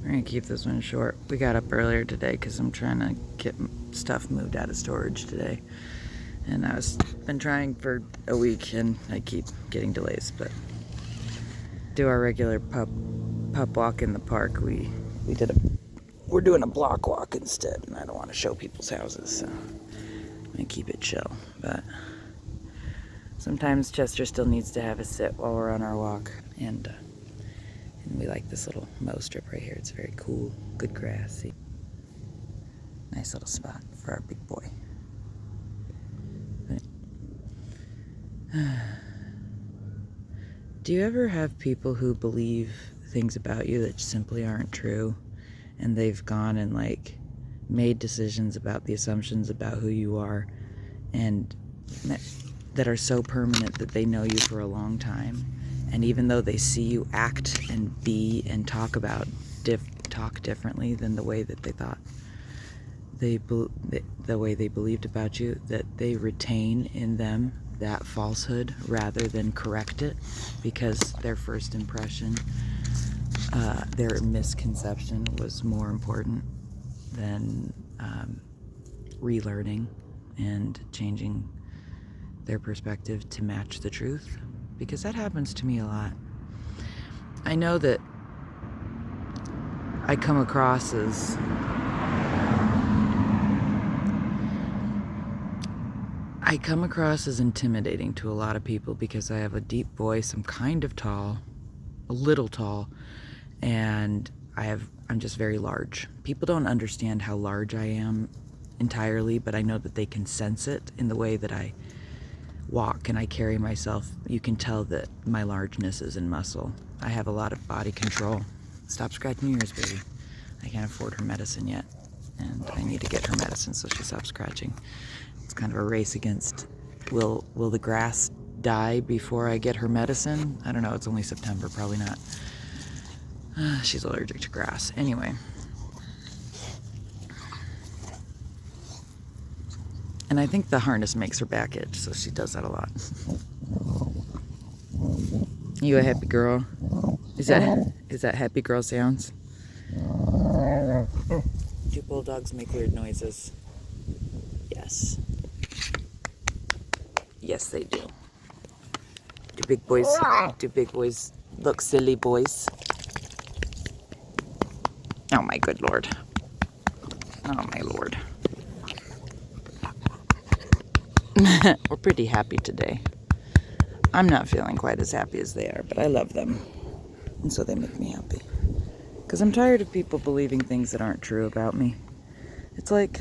We're gonna keep this one short. We got up earlier today because I'm trying to get stuff moved out of storage today. And been trying for a week and I keep getting delays, but do our regular pup walk in the park. We're doing a block walk instead, and I don't want to show people's houses, so I'm gonna keep it chill. But sometimes Chester still needs to have a sit while we're on our walk, and we like this little mow strip right here. It's very cool, good grass. See? Nice little spot for our big boy. Do you ever have people who believe things about you that simply aren't true, and they've gone and made decisions about the assumptions about who you are, and that are so permanent that they know you for a long time, and even though they see you act and be and talk differently than the way that they thought the way they believed about you, that they retain in them that falsehood rather than correct it, because their first impression, their misconception was more important than relearning and changing their perspective to match the truth, because that happens to me a lot. I know that I come across as intimidating to a lot of people because I have a deep voice. I'm kind of tall, a little tall, and I'm just very large. People don't understand how large I am entirely, but I know that they can sense it in the way that I walk and I carry myself. You can tell that my largeness is in muscle. I have a lot of body control. Stop scratching your ears, baby. I can't afford her medicine yet, and I need to get her medicine so she stops scratching. It's kind of a race against, will the grass die before I get her medicine? I don't know, it's only September, probably not. She's allergic to grass. Anyway. And I think the harness makes her back itch, so she does that a lot. You a happy girl? Is that happy girl sounds? Do bulldogs make weird noises? Yes. Yes, they do. Do big boys look silly, boys? Oh my good Lord. Oh my Lord. We're pretty happy today. I'm not feeling quite as happy as they are, but I love them. And so they make me happy. Because I'm tired of people believing things that aren't true about me. It's like,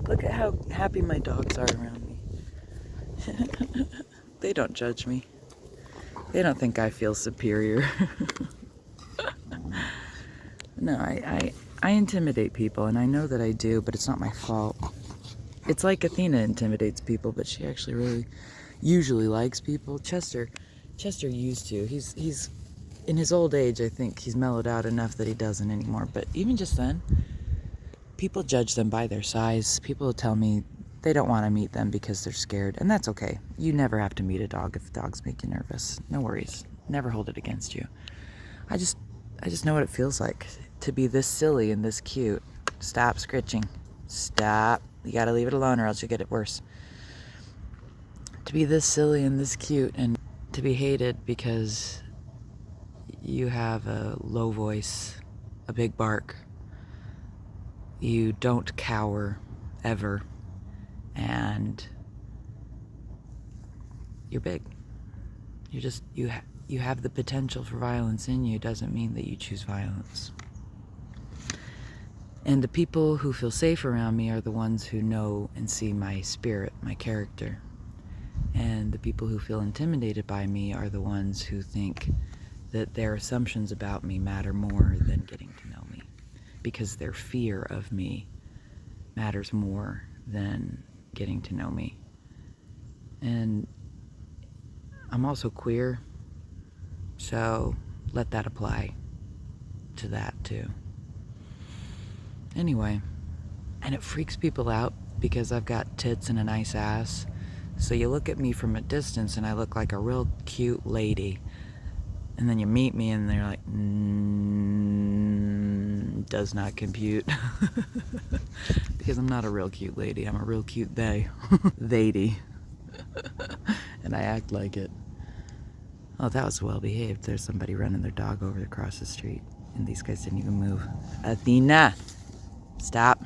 look at how happy my dogs are around me. They don't judge me. They don't think I feel superior. No, I intimidate people, and I know that I do, but it's not my fault. It's like Athena intimidates people, but she actually really usually likes people. Chester used to. He's in his old age, I think he's mellowed out enough that he doesn't anymore. But even just then, people judge them by their size. People tell me they don't want to meet them because they're scared, and that's okay. You never have to meet a dog if dogs make you nervous. No worries. Never hold it against you. I just know what it feels like to be this silly and this cute. Stop scritching. Stop. You gotta leave it alone or else you'll get it worse. To be this silly and this cute and to be hated because you have a low voice, a big bark, you don't cower ever, and you're big. You have the potential for violence in you doesn't mean that you choose violence. And the people who feel safe around me are the ones who know and see my spirit, my character. And the people who feel intimidated by me are the ones who think that their assumptions about me matter more than getting to know me, because their fear of me matters more than getting to know me. And I'm also queer, so let that apply to that too. Anyway, and it freaks people out because I've got tits and a nice ass. So you look at me from a distance and I look like a real cute lady. And then you meet me and they're like, does not compute. Because I'm not a real cute lady. I'm a real cute they. They'dy. And I act like it. Oh, that was well behaved. There's somebody running their dog over across the street. And these guys didn't even move. Athena! Stop.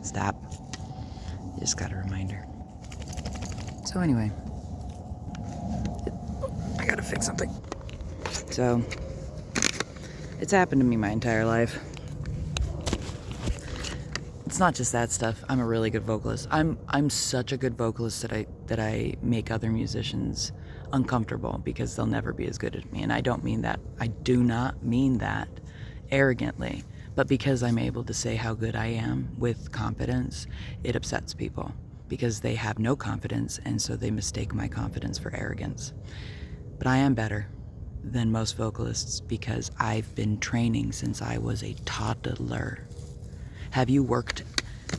Stop. You just got a reminder. So anyway. I gotta fix something. So, it's happened to me my entire life. It's not just that stuff. I'm a really good vocalist. I'm such a good vocalist that I make other musicians uncomfortable because they'll never be as good as me. And I don't mean that. I do not mean that arrogantly. But because I'm able to say how good I am with confidence, it upsets people because they have no confidence, and so they mistake my confidence for arrogance. But I am better than most vocalists because I've been training since I was a toddler. Have you worked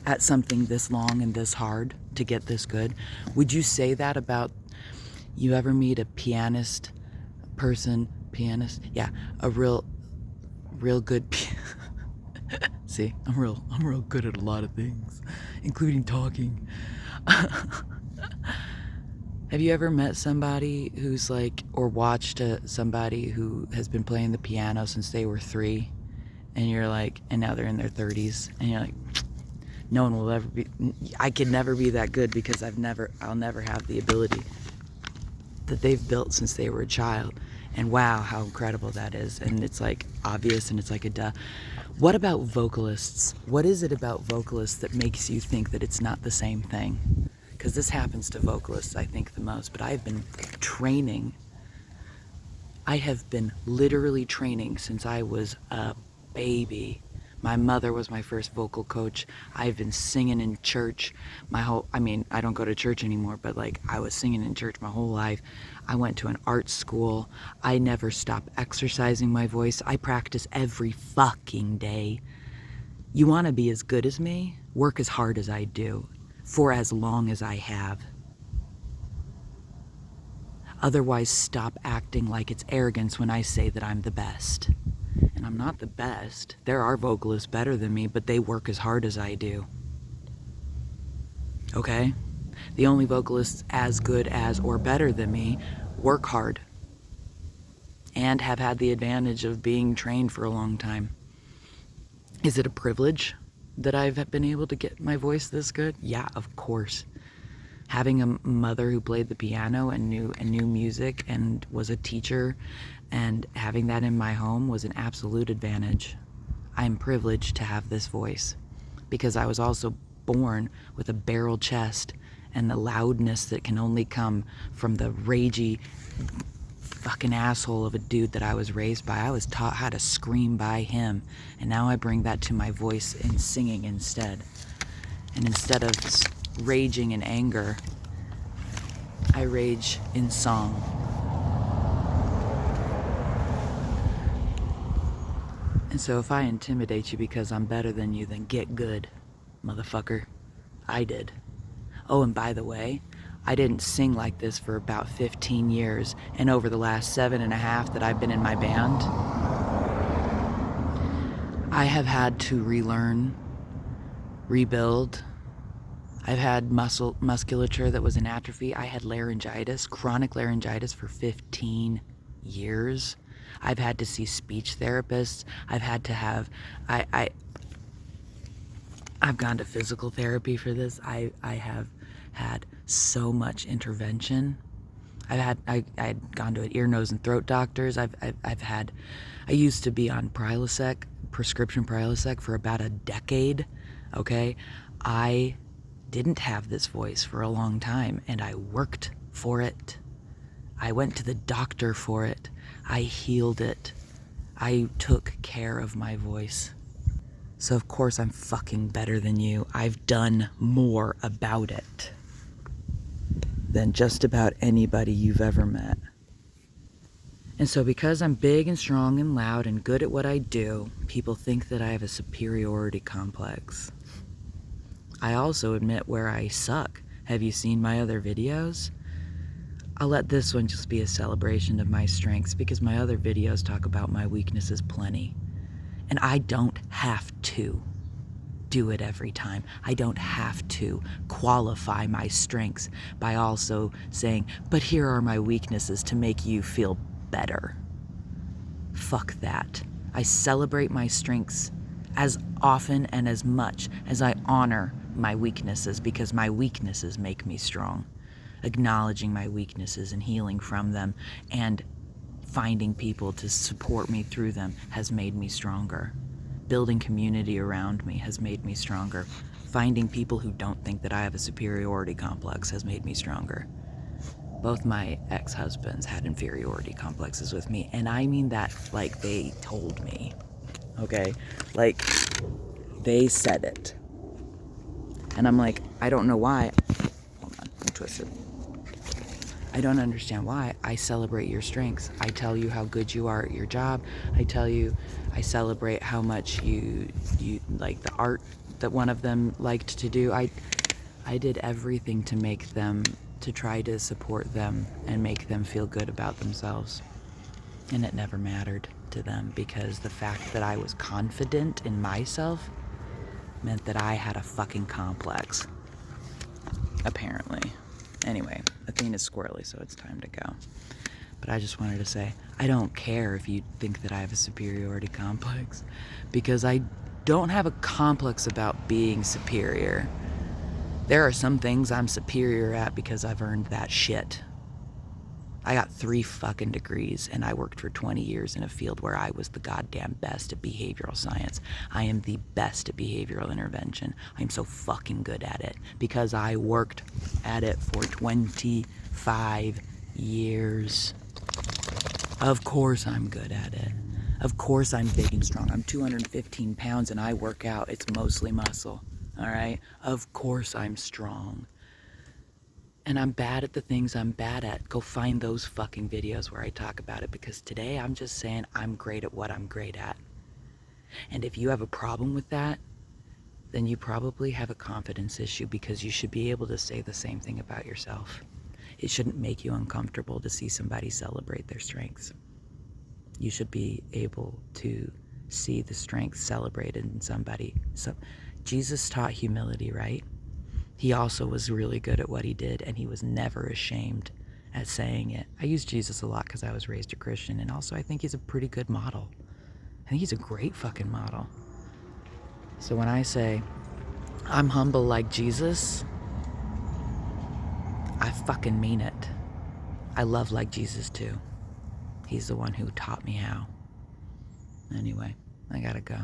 at something this long and this hard to get this good? Would you say that about, you ever meet a pianist? Yeah, a real good See, I'm real good at a lot of things, including talking. Have you ever met somebody who's like, or watched somebody who has been playing the piano since they were 3, and you're like, and now they're in their 30s, and you're like, no one will ever be, I could never be that good because I'll never have the ability that they've built since they were a child. And wow, how incredible that is. And it's like obvious, and it's like a duh. What about vocalists? What is it about vocalists that makes you think that it's not the same thing? Because this happens to vocalists, I think, the most. But I've been training. I have been literally training since I was a baby. My mother was my first vocal coach. I've been singing in church I don't go to church anymore, but like I was singing in church my whole life. I went to an art school. I never stopped exercising my voice. I practice every fucking day. You want to be as good as me? Work as hard as I do, for as long as I have. Otherwise, stop acting like it's arrogance when I say that I'm the best. And I'm not the best. There are vocalists better than me, but they work as hard as I do. Okay? The only vocalists as good as or better than me work hard and have had the advantage of being trained for a long time. Is it a privilege that I've been able to get my voice this good? Yeah, of course. Having a mother who played the piano and knew music and was a teacher, and having that in my home was an absolute advantage. I'm privileged to have this voice because I was also born with a barrel chest and the loudness that can only come from the ragey fucking asshole of a dude that I was raised by. I was taught how to scream by him, and now I bring that to my voice in singing instead. And instead of raging in anger, I rage in song. And so if I intimidate you because I'm better than you, then get good, motherfucker. I did. Oh, and by the way, I didn't sing like this for about 15 years, and over the last 7.5 that I've been in my band, I have had to relearn, rebuild. I've had musculature that was in atrophy. I had laryngitis, chronic laryngitis for 15 years. I've had to see speech therapists. I've had to have, I've gone to physical therapy for this. I have had so much intervention. I had gone to an ear, nose, and throat doctors. I used to be on Prilosec, prescription Prilosec, for about a decade. Okay, I didn't have this voice for a long time, and I worked for it. I went to the doctor for it. I healed it. I took care of my voice. So of course I'm fucking better than you. I've done more about it than just about anybody you've ever met. And so because I'm big and strong and loud and good at what I do, people think that I have a superiority complex. I also admit where I suck. Have you seen my other videos? I'll let this one just be a celebration of my strengths because my other videos talk about my weaknesses plenty. And I don't have to do it every time. I don't have to qualify my strengths by also saying, but here are my weaknesses to make you feel better. Fuck that. I celebrate my strengths as often and as much as I honor my weaknesses, because my weaknesses make me strong. Acknowledging my weaknesses and healing from them and finding people to support me through them has made me stronger. Building community around me has made me stronger. Finding people who don't think that I have a superiority complex has made me stronger. Both my ex-husbands had inferiority complexes with me, and I mean that like they told me, okay? Like, they said it. And I'm like, I don't know why. Hold on, I'm twisted. I don't understand why. I celebrate your strengths. I tell you how good you are at your job. I celebrate how much you like the art that one of them liked to do. I did everything to try to support them and make them feel good about themselves. And it never mattered to them, because the fact that I was confident in myself meant that I had a fucking complex. Apparently. Anyway, Athena's squirrely, so it's time to go. But I just wanted to say, I don't care if you think that I have a superiority complex, because I don't have a complex about being superior. There are some things I'm superior at because I've earned that shit. I got 3 fucking degrees, and I worked for 20 years in a field where I was the goddamn best at behavioral science. I am the best at behavioral intervention. I'm so fucking good at it because I worked at it for 25 years. Of course I'm good at it. Of course I'm big and strong. I'm 215 pounds and I work out. It's mostly muscle, all right? Of course I'm strong. And I'm bad at the things I'm bad at. Go find those fucking videos where I talk about it, because today I'm just saying I'm great at what I'm great at. And if you have a problem with that, then you probably have a confidence issue, because you should be able to say the same thing about yourself. It shouldn't make you uncomfortable to see somebody celebrate their strengths. You should be able to see the strengths celebrated in somebody. So Jesus taught humility, right? He also was really good at what he did, and he was never ashamed at saying it. I use Jesus a lot because I was raised a Christian, and also I think he's a pretty good model. I think he's a great fucking model. So when I say I'm humble like Jesus, I fucking mean it. I love like Jesus too. He's the one who taught me how. Anyway, I gotta go.